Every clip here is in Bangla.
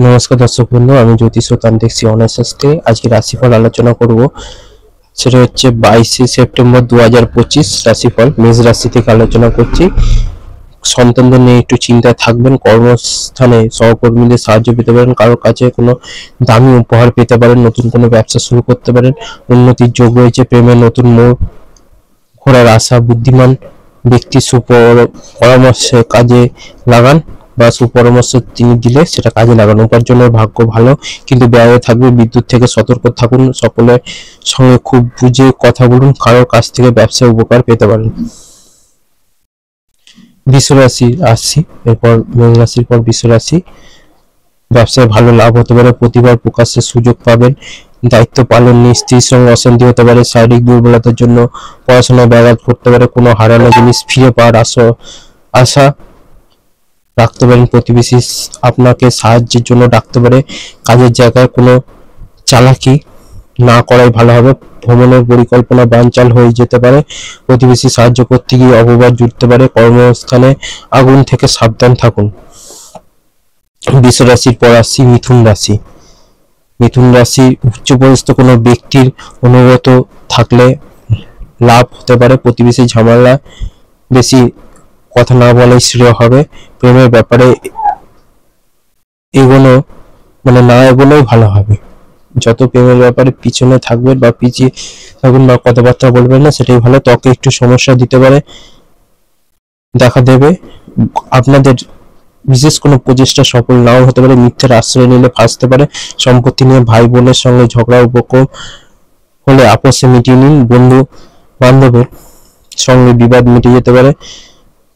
নমস্কার দর্শক বন্ধু, আমি জ্যোতিষ ও তান্ত্রিক শ্রী অনায়াসে আজকে রাশিফল আলোচনা করব। সেটা হচ্ছে 22শে সেপ্টেম্বর 2025 রাশিফল। মেষ রাশি থেকে আলোচনা করছি। সন্তানদের নিয়ে একটু চিন্তা থাকবেন। কর্মস্থানে সহকর্মীদের সাহায্য পেতে পারেন, কারোর কাছে কোনো দামি উপহার পেতে পারেন, নতুন কোনো ব্যবসা শুরু করতে পারেন, উন্নতির যোগ রয়েছে। প্রেমে নতুন মোড় ঘোরার আশা। বুদ্ধিমান ব্যক্তি সুপরামর্শে কাজে লাগান বা সুপরামর্শ তিনি দিলে সেটা কাজে লাগান। উপার্জনের ভাগ্য ভালো, কিন্তু ব্যয় থাকবে। বিদ্যুৎ থেকে সতর্ক থাকুন। সকলের সঙ্গে খুব বুঝে কথা বলুন, কারোর কাছ থেকে ব্যবসায় উপকার পেতে পারেন। বৃষ রাশি আসছি, এরপর মীন রাশির পর বৃষ রাশি। ব্যবসায় ভালো লাভ হতে পারে, প্রতিভার প্রকাশের সুযোগ পাবেন, দায়িত্ব পালন নিয়ে স্ত্রীর সঙ্গে অশান্তি হতে পারে, শারীরিক দুর্বলতার জন্য পড়াশোনায় ব্যাঘাত করতে পারে, কোনো হারানো জিনিস ফিরে পাওয়ার আশা রাখতে পারেন। প্রতিবেশী আপনাকে সাহায্যের জন্য ডাকতে পারে। কাজের জায়গায় কোনো চালাকি না করাই ভালো হবে। ভ্রমণের পরিকল্পনা বানচাল হয়ে যেতে পারে। প্রতিবেশী সাহায্য করতে গিয়ে অপবাদ জুটতে পারে। কর্মস্থানে আগুন থেকে সাবধান থাকুন। বৃষ রাশির পর আসছি মিথুন রাশি। মিথুন রাশি উচ্চপদস্থ কোনো ব্যক্তির অনুগত থাকলে লাভ হতে পারে। প্রতিবেশী ঝামেলা বেশি কথা না বলাই শ্রেয় হবে। প্রেমের ব্যাপারে এগোনো না এগোনোই ভালো হবে। যত প্রেমের ব্যাপারে পিছনে থাকবেন বা পিছিয়ে থাকবেন বা কথাবার্তা বলবেন না, সেটাই ভালো। ত্বকে একটু সমস্যা দিতে পারে, দেখা দেবে। আপনাদের বিশেষ কোনো প্রচেষ্টা সফল নাও হতে পারে। মিথ্যার আশ্রয় নিলে ফাঁসতে পারে। সম্পত্তি নিয়ে ভাই বোনের সঙ্গে ঝগড়া উপক্রম হলে আপসে মিটিয়ে নিন। বন্ধু বান্ধবের সঙ্গে বিবাদ মিটে যেতে পারে।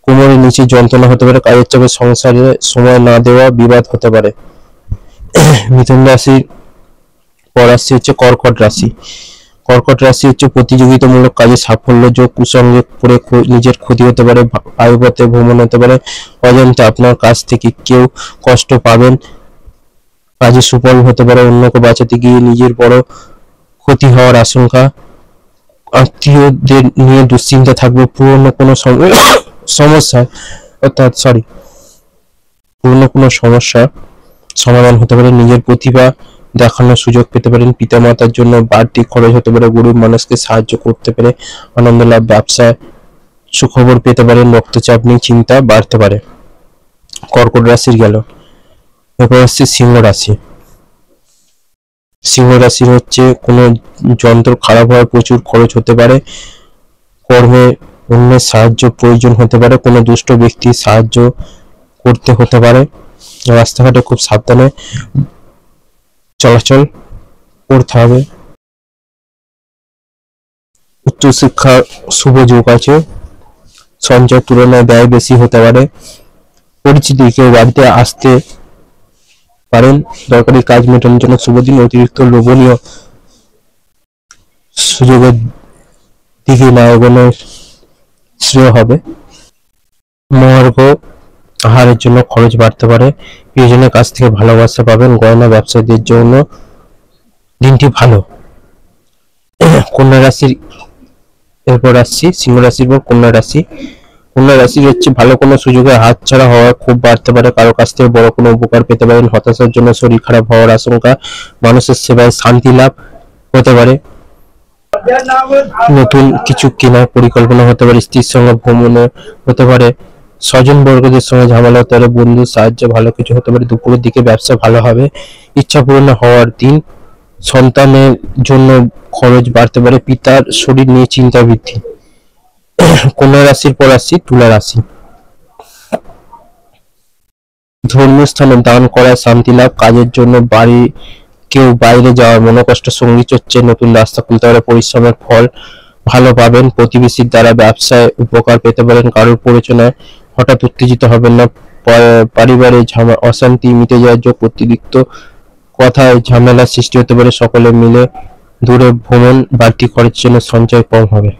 কোমরের নিচে যন্ত্রণা হতে পারে। কাজের চাপে সংসারে সময় না দেওয়া বিবাদ হতে পারে। মিথুন রাশির পর আসছে হচ্ছে কর্কট রাশি। কর্কট রাশি হচ্ছে প্রতিযোগিতামূলক কাজে সাফল্য যোগ। কুসঙ্গে পড়ে নিজের ক্ষতি হতে পারে। বায়ুপথে ভ্রমণ হতে পারে। অজান্তে আপনার কাছ থেকে কেউ কষ্ট পাবেন। কাজে সুফল হতে পারে। অন্যকে বাঁচাতে গিয়ে নিজের বড় ক্ষতি হওয়ার আশঙ্কা। আত্মীয়দের নিয়ে দুশ্চিন্তা থাকবে। পুরনো কোনো সমস্যার সমাধান হতে পারে। নিজের প্রতিভা দেখানোর সুযোগ পেতে পারেন। পিতামাতার জন্য বাড়তি খরচ হতে পারে। গরিব মানুষকে সাহায্য করতে পারে আনন্দ লাভ। ব্যবসায় সুখবর পেতে পারেন। রক্তচাপ নিয়ে চিন্তা বাড়তে পারে। কর্কট রাশির গেল। এরপর আসছে সিংহ রাশি। সিংহ রাশির হচ্ছে কোনো যন্ত্র খারাপ হওয়ার প্রচুর খরচ হতে পারে। কর্মে অন্যের সাহায্য প্রয়োজন হতে পারে। কোনো দুষ্ট ব্যক্তির সাহায্য করতে হতে পারে। রাস্তাঘাটে খুব সাবধানে চলাচল করতে হবে। উচ্চশিক্ষা শুভ যোগ আছে। সঞ্চয়ের তুলনায় ব্যয় বেশি হতে পারে। পরিচিতি কেউ বাড়িতে আসতে পারেন। দরকারি কাজ মেটানোর জন্য শুভ দিন। অতিরিক্ত লোভনীয় সুযোগের দিকে না এগোনো শ্রেয় হবে। মহার্ঘ আহারের জন্য খরচ বাড়তে পারে। প্রিয়জনের কাছ থেকে ভালোবাসা পাবেন। গয়না ব্যবসায়ীদের জন্য দিনটি ভালো। কন্যা রাশির এরপর আসছি সিংহ রাশির পর কন্যা রাশি। কন্যা রাশির হচ্ছে ভালো কোনো সুযোগে হাতছাড়া হওয়া খুব বাড়তে পারে। কারো কাছ থেকে বড় কোনো উপকার পেতে পারেন। হতাশার জন্য শরীর খারাপ হওয়ার আশঙ্কা। মানুষের সেবায় শান্তি লাভ হতে পারে। নতুন কিছু কেনার পরিকল্পনা হতে পারে। স্ত্রীর সঙ্গে ভ্রমণে হতে পারে। স্বজন বর্গদের সঙ্গে ঝামেলা হতে পারে। বন্ধুর সাহায্যে ভালো কিছু হতে পারে। দুপুরের দিকে ব্যবসা ভালো হবে। ইচ্ছা পূরণ হওয়ার দিন। সন্তানের জন্য খরচ বাড়তে পারে। পিতার শরীর নিয়ে চিন্তা বৃদ্ধি। কন্যা রাশির পর আসছি তুলা রাশি। ধর্মীয় স্থানে দান করা শান্তি লাভ। কাজের জন্য কেউ বাইরে যাওয়ার মনোকষ্ট। সঙ্গী চর্চায় নতুন রাস্তা খুলতে পারে। পরিশ্রমের ফল ভালো পাবেন। প্রতিবেশীর দ্বারা ব্যবসায় উপকার পেতে পারেন। কারোর প্ররোচনায় হঠাৎ উত্তেজিত হবেন না। পারিবারিক অশান্তি মিটে যাওয়ার যোগ। অতিরিক্ত কথায় ঝামেলার সৃষ্টি হতে পারে। সকলে মিলে দূরে ভ্রমণ। বাড়তি খরচের জন্য সঞ্চয় কম হবে।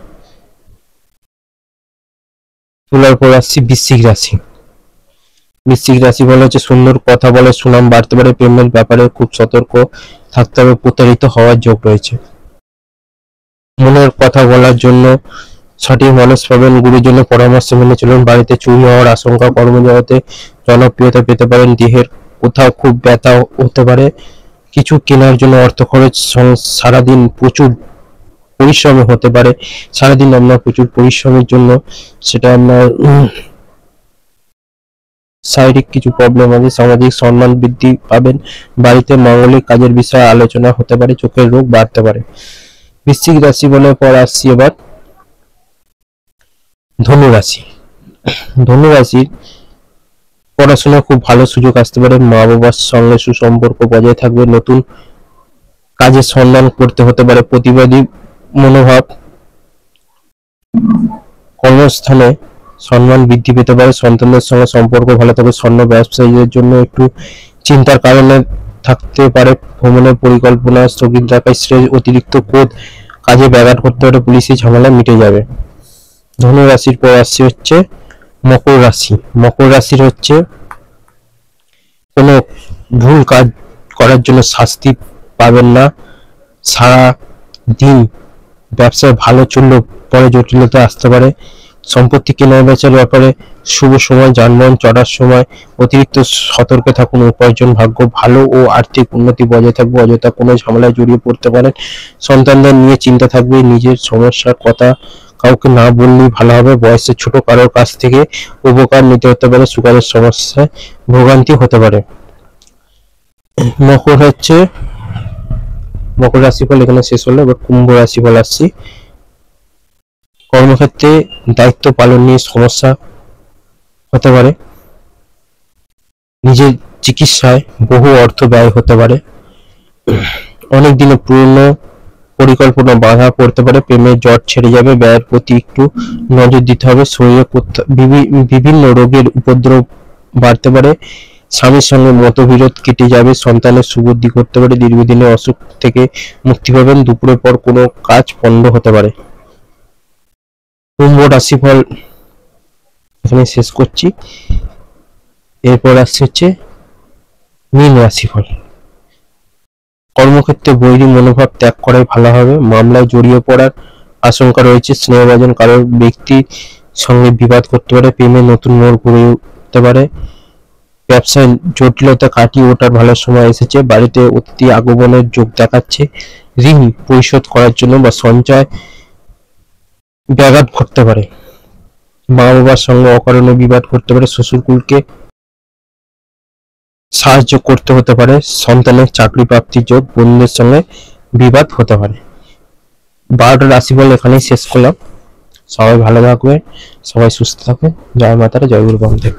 তুলার পর আসছি বৃশ্চিক রাশি। বৃশ্চিক রাশি বলা হচ্ছে সুন্দর কথা বলে সুনাম বাড়তে পারে। প্রেমের ব্যাপারে খুব সতর্ক থাকতে হবে। প্রতারিত হওয়ার যোগ রয়েছে। মনের কথা বলার জন্য সঠিক মানুষ পাবেন। গুরুজনের পরামর্শ মেনে চলুন। বাড়িতে চুরি হওয়ার আশঙ্কা। কর্মজগতে জনপ্রিয়তা পেতে পারেন। দেহের কোথাও খুব ব্যথা হতে পারে, কিছু কেনার জন্য অর্থ খরচ, সারাদিন প্রচুর পরিশ্রম হতে পারে, সারাদিন আপনার প্রচুর পরিশ্রমের জন্য সেটা আপনার শারীরিক কিছু প্রবলেম আছে, সামাজিক সম্মান বৃদ্ধি পাবেন, বাড়িতে মাঙ্গলিক কাজের বিষয়ে আলোচনা হতে পারে, চোখের রোগ বাড়তে পারে। বৃশ্চিক রাশি বলে পর আসছি এবার ধনু রাশি। ধনু রাশির পড়াশোনা খুব ভালো সুযোগ আসতে পারে, মা বাবার সঙ্গে সুসম্পর্ক বজায় থাকবে, নতুন কাজের সন্ধান করতে হতে পারে, প্রতিবাদী মনোভাব, কর্মস্থানে সম্মান বৃদ্ধি পেতে পারে, সন্তানদের সঙ্গে সম্পর্ক ভালো থাকবে, স্বর্ণ ব্যবসায়ীদের জন্য একটু চিন্তার কারণে থাকতে পারে, ভ্রমণের পরিকল্পনা স্থগিত রাখায় শ্রেয়, অতিরিক্ত ক্রোধ কাজে ব্যাঘাত করতে পারে, পুলিশি ঝামেলা মিটে যাবে। ধনু রাশির পর রাশি হচ্ছে মকর রাশি। মকর রাশির হচ্ছে কোনো ভুল কাজ করার জন্য শাস্তি পাবেন না, সারা দিন ব্যবসায় ভালো চললেও পরে জটিলতা আসতে পারে, সম্পত্তি কেনা বেচার ব্যাপারে শুভ সময়, যানবাহন চড়ার সময় অতিরিক্ত সতর্কে থাকুন, উপার্জন ভাগ্য ভালো ও আর্থিক উন্নতি বজায় থাকবে, অযথা কোনো ঝামেলায় জড়িয়ে পড়তে পারেন, সন্তানদের নিয়ে চিন্তা থাকবে, নিজের সমস্যার কথা কাউকে না বললেই ভালো হবে, বয়সে ছোট কারোর কাছ থেকে উপকার নিতে হতে পারে, সুগারের সমস্যায় ভোগান্তি হতে পারে। মকর হচ্ছে মকর রাশিফল এখানে শেষ হলো, এবার কুম্ভ রাশিফল আসছি। কর্মক্ষেত্রে দায়িত্ব পালন নিয়ে সমস্যা হতে পারে, নিজের চিকিৎসায় বহু অর্থ ব্যয় হতে পারে, অনেক দিনের পুরনো পরিকল্পনা বাধা পড়তে পারে, প্রেমের জট ছেড়ে যাবে, ব্যয়ের প্রতি একটু নজর দিতে হবে, শরীরে বিভিন্ন রোগের উপদ্রব বাড়তে পারে, স্বামীর সঙ্গে মতবিরোধ কেটে যাবে, সন্তানের সুবুদ্ধি করতে পারে, দীর্ঘদিনের অসুখ থেকে মুক্তি পাবেন, দুপুরের পর কোনো কাজ পণ্ড হতে পারে। কুম্ভ রাশিফল এখানে শেষ করছি, এরপর আসছে হচ্ছে মীন রাশিফল। কর্মক্ষেত্রে বৈরী মনোভাব ত্যাগ করাই ভালো হবে, মামলায় জড়িয়ে পড়ার আশঙ্কা রয়েছে, স্নেহভাজন কারোর ব্যক্তির সঙ্গে বিবাদ করতে পারে, প্রেমে নতুন মোড় ঘুরে উঠতে পারে, ব্যবসায় জটিলতা কাটিয়ে ওঠার ভালো সময় এসেছে, বাড়িতে অতিথি আগমনের যোগ দেখাচ্ছে, ঋণ পরিশোধ করার জন্য বা সঞ্চয় ব্যাঘাত ঘটতে পারে, মা বাবার সঙ্গে অকারণে বিবাদ করতে পারে, শ্বশুরকুলকে সাহায্য করতে হতে পারে, সন্তানের চাকরি প্রাপ্তির যোগ, বন্ধুদের সঙ্গে বিবাদ হতে পারে। 12টা রাশিফল এখানেই শেষ করলাম। সবাই ভালো থাকবে, সবাই সুস্থ থাকবে। জয় মাতারা, জয় গুরু বামদেব।